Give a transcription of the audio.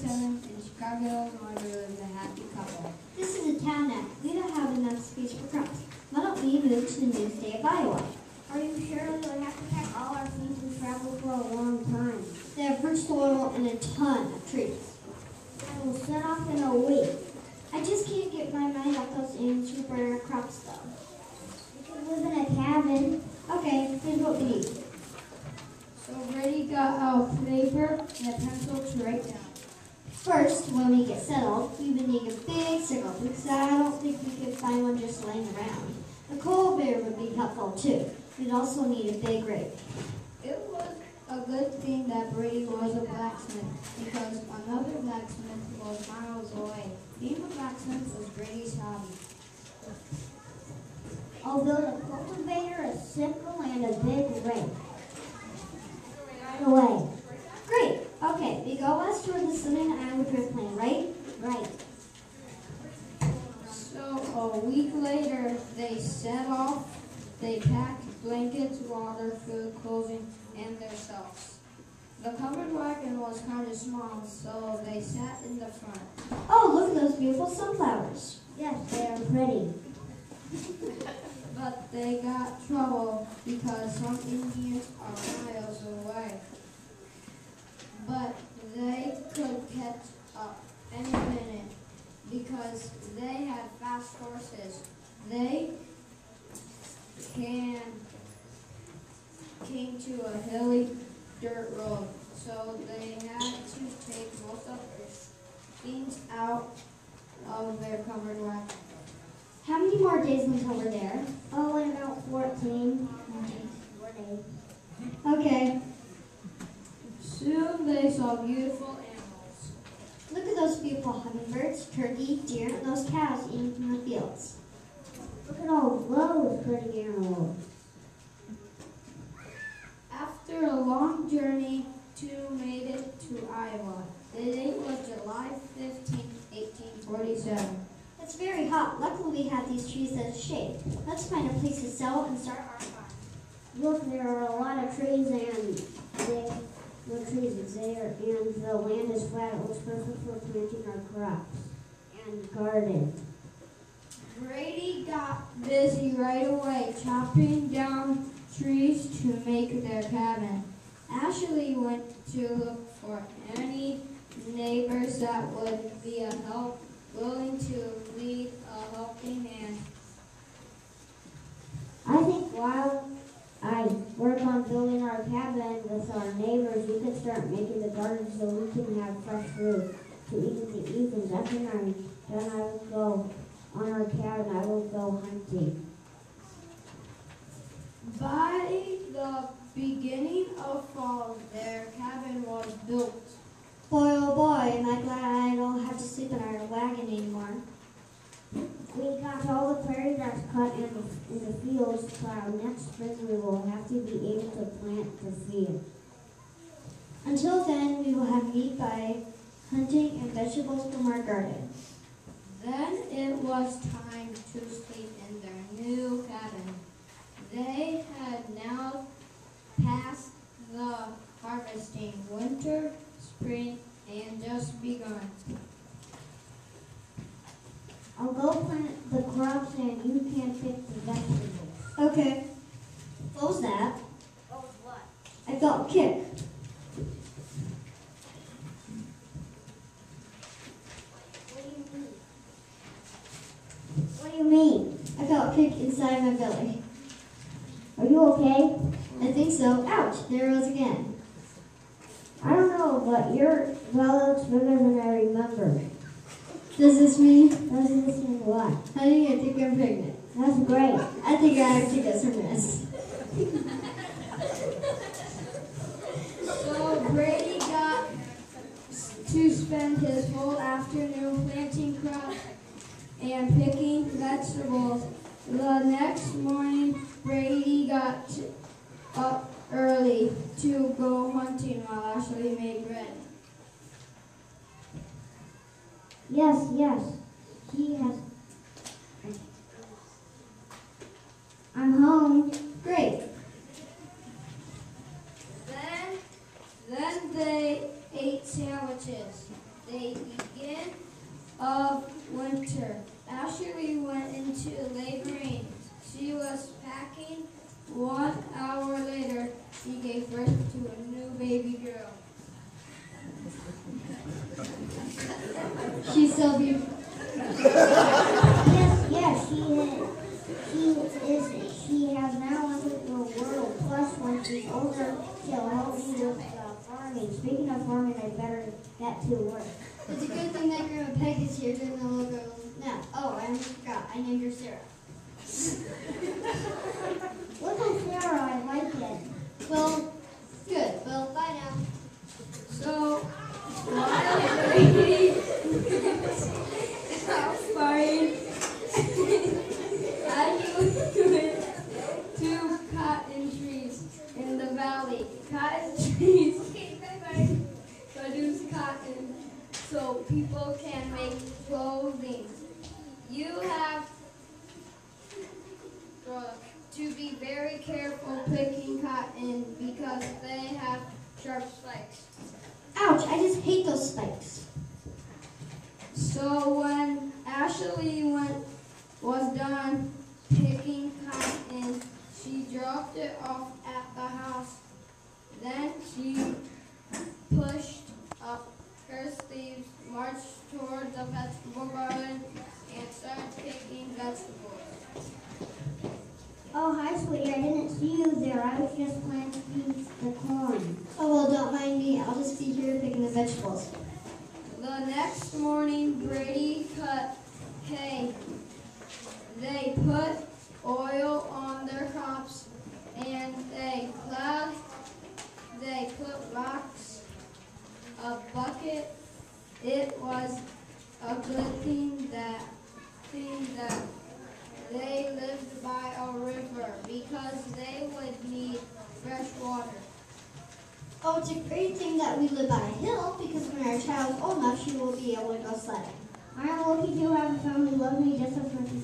1947, in Chicago, Illinois, lived a happy couple. This is a town now. We don't have enough space for crops. Why don't we move to the new state of Iowa? Are you sure we'll have to pack all our things and travel for a long time? They have rich soil and a ton of trees. I will set off in a week. I just can't get my mind off those ants who burn our crops though. We can live in a cabin. Okay, here's what we need. So Brady got out paper and a pencil to write down. First, when we get settled, we would need a big sickle because I don't think we could find one just laying around. A coal bear would be helpful too. We'd also need a big rake. It was a good thing that Brady was a blacksmith because another blacksmith was miles away. Being a blacksmith was Brady's hobby. I'll build a cultivator, a sickle, and a big rake. Right away. Great. Okay, we go west toward the Southern Iowa Drift Plan, right? Right. So a week later, they set off. They packed blankets, water, food, clothing, and themselves. The covered wagon was kind of small, so they sat in the front. Oh, look at those beautiful sunflowers. Yes, they are pretty. But they got trouble because some Indians are miles away. But they could catch up any minute because they had fast horses. They came to a hilly dirt road, so they had to take most of their things out of their covered wagon. How many more days until we're there? Oh, in about 14. 4 days. Okay. Soon they saw beautiful animals. Look at those beautiful hummingbirds, turkey, deer, and those cows eating from the fields. Look at all those pretty animals. After a long journey, two made it to Iowa. The date was July 15, 1847. It's very hot. Luckily, we have these trees as shade. Let's find a place to settle and start our farm. Look, there are a lot of trees and the trees is there, and the land is flat. It looks perfect for planting our crops and garden. Brady got busy right away, chopping down trees to make their cabin. Ashlee went to look for any neighbors that would be willing to lead a helping hand. I think while I work on building our cabin with our neighbors, we could start making the garden so we can have fresh fruit to eat in the evenings. After I'm done, I will go on our cabin. I will go hunting. By the beginning of fall, their cabin was built. Boy, oh boy, am I glad I don't have to sleep in our wagon anymore. We got all the prairie grass cut in the fields. So next spring we will have to be able to plant the field. Until then, we will have meat by hunting and vegetables from our garden. Then it was time to sleep in their new cabin. They had now passed the harvesting winter, spring, and just begun. I'll go plant the crops and you can pick the vegetables. Okay. What was that? What was what? I felt a kick. What do you mean? I felt a kick inside my belly. Are you okay? I think so. Ouch, there it was again. I don't know, but your belly looks bigger than I remember. Does this mean? Does this mean what? Honey, I think I'm pregnant. That's great. I think I have to get some rest. So Brady got to spend his whole afternoon planting crops and picking vegetables. The next morning, Brady got up early to go hunting while Ashlee made bread. Yes. He has. I'm home. Great. Then they ate sandwiches. the beginning of winter. Ashlee went into laboring. She was packing. 1 hour later, she gave birth to a new baby girl. She's so beautiful. Yes, she is. She has now entered the world. Plus, when she's older, she'll help me with farming. Speaking of farming, I better get to work. It's a good thing that Grandma Peg is here during the little girl's nap. Oh, I almost forgot. I named her Sarah. Little Sarah, I like it. Well, good. Well, bye now. So, while Brady fired, Ashlee went to cotton trees in the valley. Cotton trees produce cotton so people can make clothing. You have to be very careful picking cotton because they have sharp spikes. Ouch, I just hate those spikes. So when Ashlee was done picking cotton, she dropped it off at the house. Then she pushed up her sleeves, marched toward the vegetable garden, and started picking vegetables. Oh, hi, sweetie. I didn't see you there. I was just planting the corn. Oh, well, don't mind me. I'll just be here picking the vegetables. The next morning, Brady cut hay. They put oil on their crops, and they put rocks, a bucket. It was a good thing that they lived by a river because they would need fresh water. Oh, it's a great thing that we live by a hill because when our child's old enough, she will be able to go sledding. I am lucky to have a family who loves me just as much as